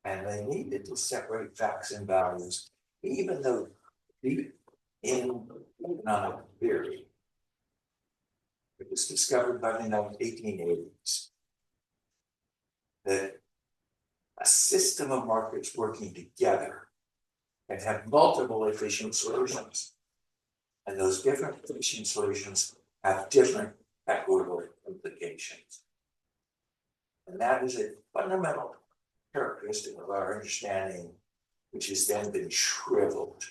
And they needed to separate facts and values, even though in economic theory, it was discovered by the 1880s that a system of markets working together can have multiple efficient solutions. And those different efficient solutions have different equitable implications. And that is a fundamental characteristic of our understanding, which has then been shriveled.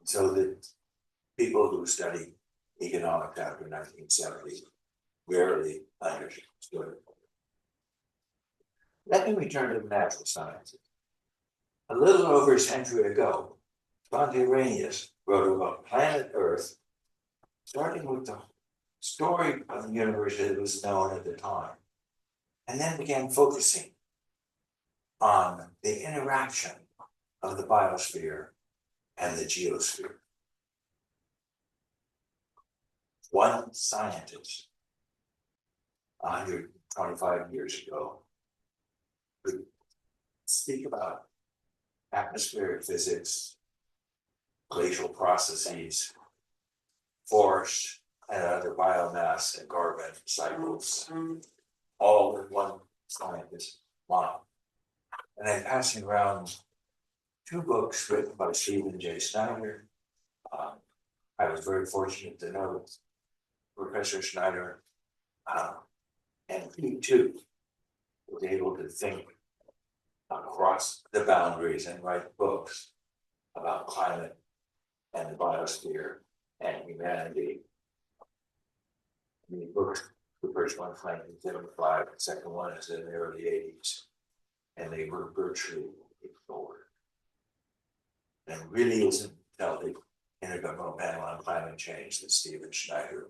So that people who study economics after 1970 rarely understood it. Let me return to the natural sciences. A little over a century ago, Spontaneous wrote about planet Earth, starting with the story of the universe that was known at the time, and then began focusing on the interaction of the biosphere and the geosphere. One scientist 125 years ago could speak about atmospheric physics, glacial processes, forest and other biomass and carbon cycles, all in one scientist's mind. And then passing around 2 books written by Stephen J. Snyder. I was very fortunate to know Professor Snyder, and he too was able to think across the boundaries and write books about climate and the biosphere and humanity. The book, the first one in 1975, the second one is in the early 80s, and they were virtually ignored. And it really isn't until the Intergovernmental Panel on Climate Change that Stephen Schneider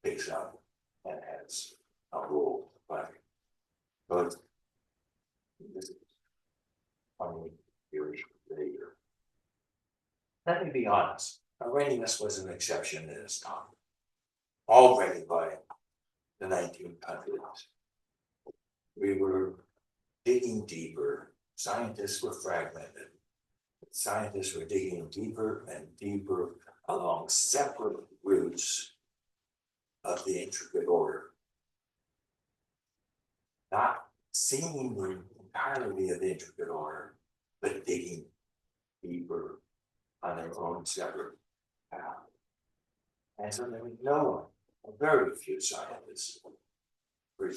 picks up and has a role to play. But this is 20 years later. Let me be honest, Arrhenius was an exception in his time, already by the 1900s. We were digging deeper, scientists were fragmented. Scientists were digging deeper and deeper along separate routes of the intricate order. Not seeing the entirety of the intricate order, but digging deeper on their own separate path. And so there was no one, very few scientists, for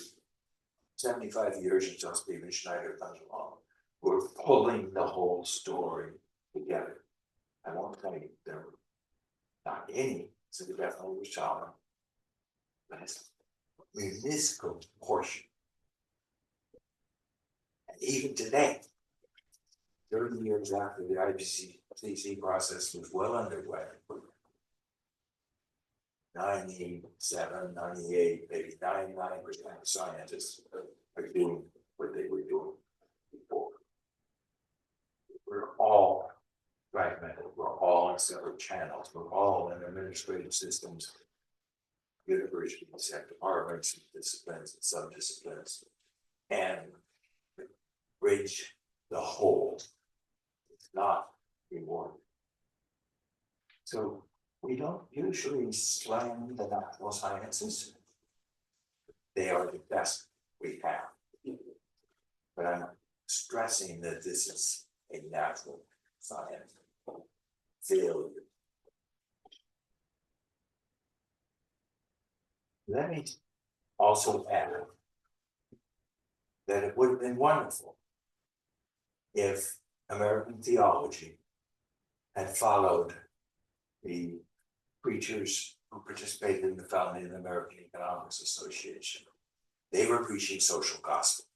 75 years until Stephen Schneider comes along, were pulling the whole story together. I won't tell you there were not any, so there definitely was some, but it's a minuscule portion. And even today, 30 years after the IPCC process was well underway, 97, 98, maybe 99% of scientists are doing what they were doing before. We're all fragmented, we're all in separate channels, we're all in administrative systems, universities, and departments, disciplines, and sub-disciplines, and bridge the whole. It's not rewarding. So we don't usually slam the natural sciences. They are the best we have. But I'm stressing that this is a natural science failure. Let me also add that it would have been wonderful if American theology had followed the preachers who participated in the founding of the American Economics Association. They were preaching social gospel.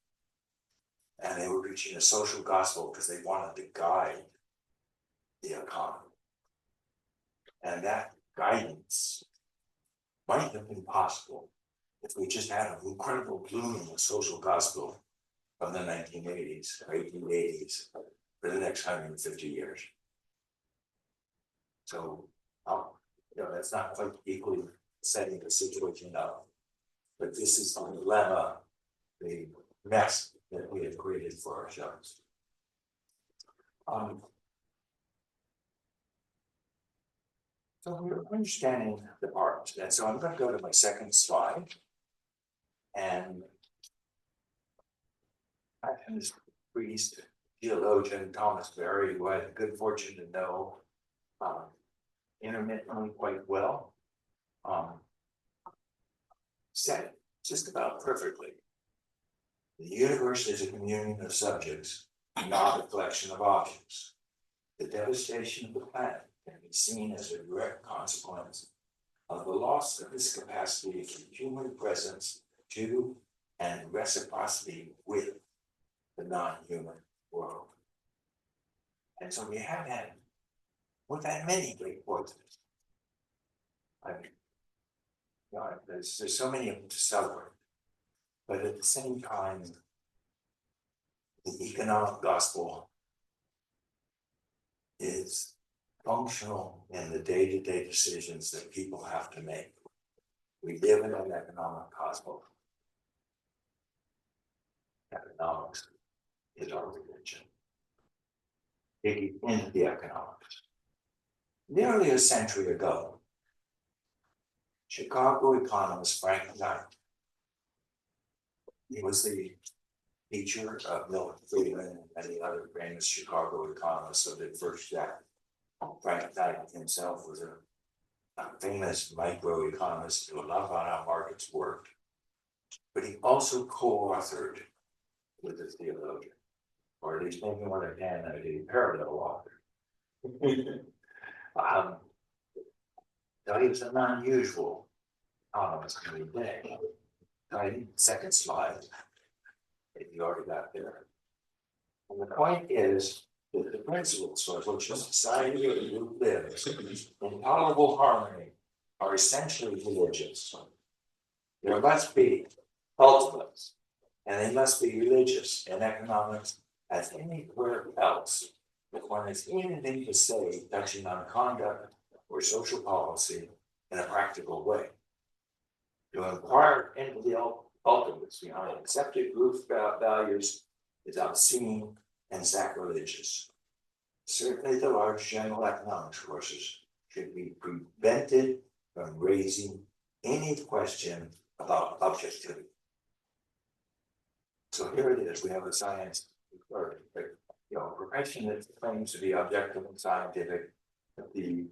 And they were preaching a social gospel because they wanted to guide the economy. And that guidance might have been possible if we just had an incredible blooming of social gospel from the 1980s or 1880s for the next 150 years. So, that's not quite equally setting the situation up. But this is the dilemma, the mess that we have created for ourselves. So we're understanding the parts, and so I'm going to go to my second slide. And I have this priest, theologian, Thomas Berry, who I had the good fortune to know intermittently quite well, said it just about perfectly. The universe is a communion of subjects, not a collection of objects. The devastation of the planet can be seen as a direct consequence of the loss of this capacity for human presence to and reciprocity with the non-human world. And so we've had many great poets. I mean, there's so many of them to celebrate. But at the same time, the economic gospel is functional in the day-to-day decisions that people have to make. We live in an economic gospel. Economics is our religion. Digging into the economics. Nearly a century ago, Chicago economist Frank Knight, he was the teacher of Milton Friedman and the other famous Chicago economists of the first jack. Frank Knight himself was a famous microeconomist who knew a lot about how markets worked, but he also co-authored with the theologian, or at least maybe one of them that he parallel authored. So he was an unusual economist in the day. Second slide, if you already got there. And the point is that the principles for which a society or a group lives in tolerable harmony are essentially religious. There must be ultimates, and they must be religious in economics as anywhere else. If one has anything to say touching on conduct or social policy in a practical way. To inquire into the ultimates behind accepted group values is obscene and sacrilegious. Certainly the large general economics courses should be prevented from raising any question about objectivity. So here it is, we have a science, or a profession that claims to be objective and scientific, The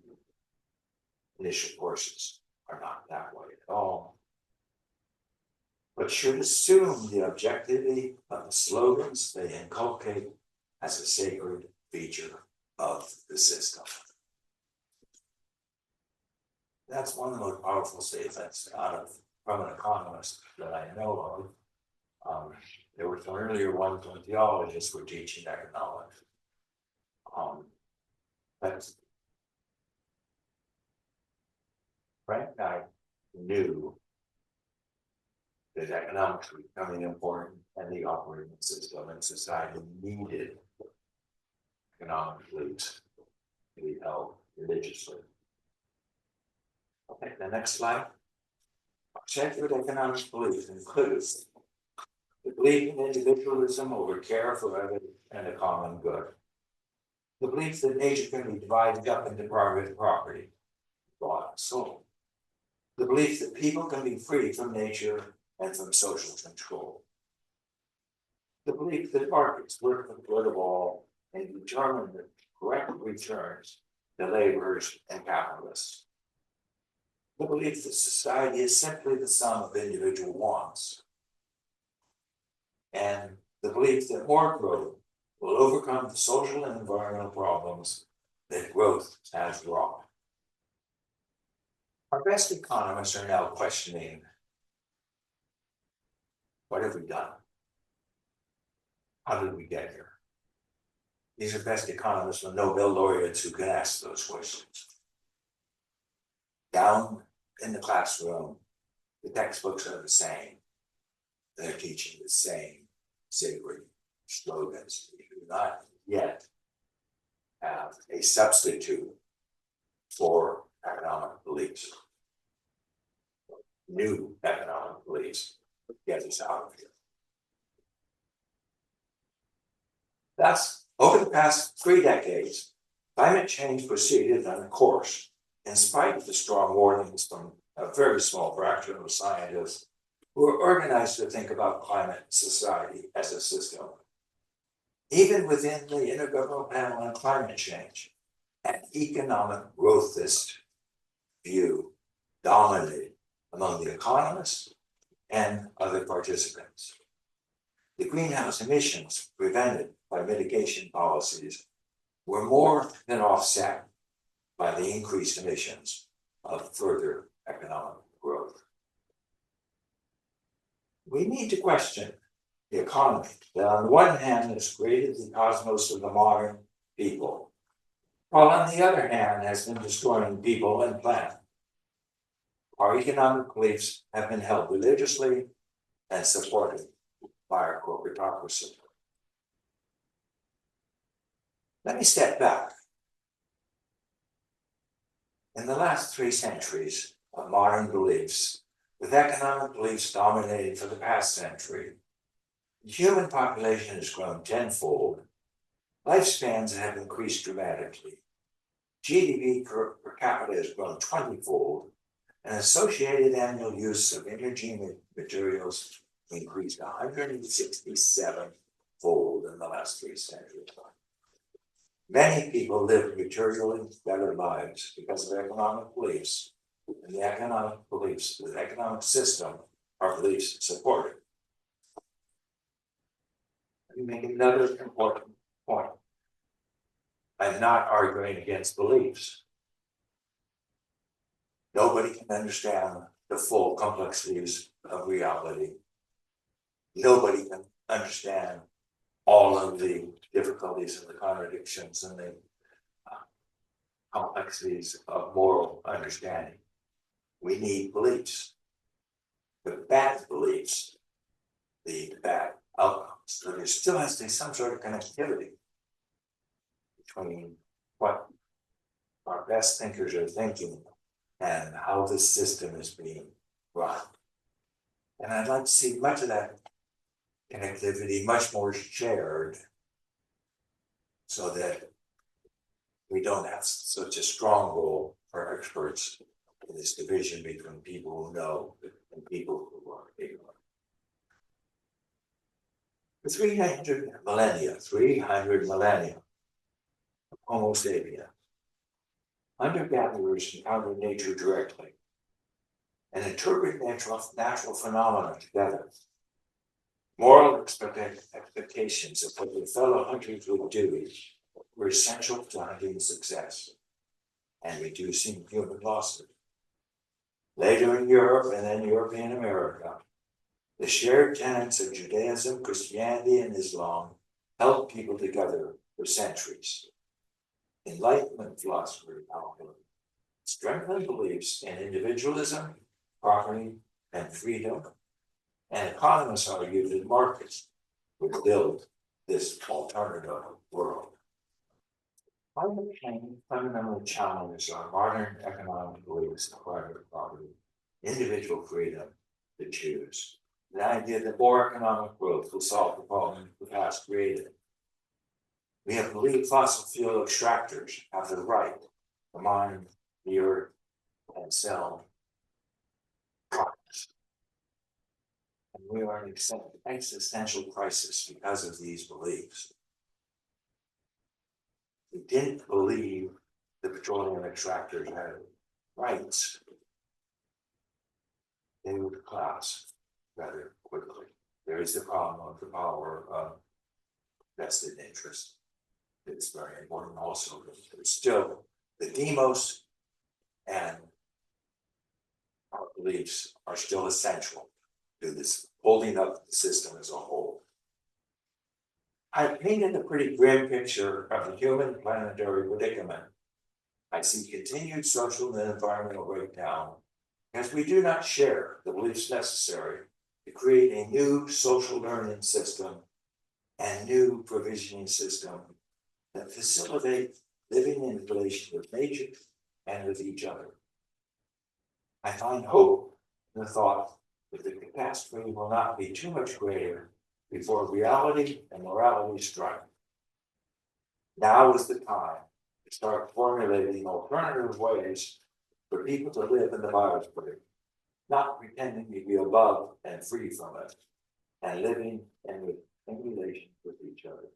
initial courses are not that way at all, but should assume the objectivity of the slogans they inculcate as a sacred feature of the system. That's one of the most powerful statements from an economist that I know of. There were some earlier ones when theologians were teaching economics. But Frank Knight knew that economics was becoming important and the operating system and society needed economic beliefs to be held religiously. Okay, the next slide. Sacred economic beliefs includes the belief in individualism over care for others and the common good. The belief that nature can be divided up into private property, bought and sold. The belief that people can be free from nature and from social control. The belief that markets work for the good of all and determine the correct returns to laborers and capitalists. The belief that society is simply the sum of individual wants. And the belief that more growth will overcome the social and environmental problems that growth has wrought. Our best economists are now questioning, what have we done? How did we get here? These are best economists and Nobel laureates who can ask those questions. Down in the classroom, the textbooks are the same. They're teaching the same sacred slogans. We do not yet have a substitute for economic beliefs. New economic beliefs get us out of here. Thus, over the past 3 decades, climate change proceeded on a course, in spite of the strong warnings from a very small fraction of scientists who are organized to think about climate society as a system. Even within the Intergovernmental Panel on Climate Change, an economic growthist view dominated among the economists and other participants. The greenhouse emissions prevented by mitigation policies were more than offset by the increased emissions of further economic growth. We need to question the economy that on the one hand has created the cosmos of the modern people, while on the other hand has been destroying people and planet. Our economic beliefs have been held religiously and supported by our corporatocracy. Let me step back. In the last 3 centuries of modern beliefs, with economic beliefs dominating for the past century, the human population has grown tenfold, lifespans have increased dramatically, GDP per capita has grown 20-fold, and associated annual use of energy and materials increased 167-fold in the last 3 centuries. Many people live materially better lives because of economic beliefs, and the economic beliefs, the economic system, our beliefs supported. Let me make another important point. I'm not arguing against beliefs. Nobody can understand the full complexities of reality. Nobody can understand all of the difficulties and the contradictions and the complexities of moral understanding. We need beliefs. The bad beliefs, the bad outcomes. So there still has to be some sort of connectivity between what our best thinkers are thinking and how the system is being run. And I'd like to see much of that connectivity much more shared so that we don't have such a strong role for experts in this division between people who know and people who are ignorant. For 300 millennia, Homo sapien Hunter-gatherers encounter nature directly and interpret natural phenomena together. Moral expectations of what their fellow hunters would do were essential to hunting success and reducing human losses. Later in Europe and then European America, the shared tenets of Judaism, Christianity, and Islam held people together for centuries. Enlightenment philosophy, however, strengthened beliefs in individualism, property, and freedom, and economists argued that markets would build this alternative world. Climate change fundamentally challenges our modern economic beliefs in private property, individual freedom to choose, the idea that more economic growth will solve the problem the past created. We have believed fossil fuel extractors have the right to mine the earth and sell products. And we are in an existential crisis because of these beliefs. We didn't believe the petroleum extractors had rights. They would collapse rather quickly. There is the problem of the power of vested interest. It's very important also, but there's still the demos and our beliefs are still essential to this holding up the system as a whole. I painted a pretty grim picture of the human planetary predicament. I see continued social and environmental breakdown as we do not share the beliefs necessary to create a new social learning system and new provisioning system that facilitate living in relation with nature and with each other. I find hope in the thought that the catastrophe will not be too much greater before reality and morality strike. Now is the time to start formulating alternative ways for people to live in the biosphere, not pretending to be above and free from it, and living in relation with each other.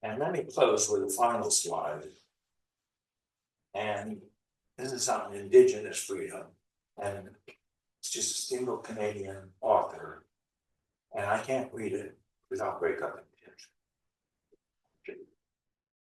And let me close with a final slide. And this is on Indigenous freedom, and it's just a single Canadian author, and I can't read it without breakup.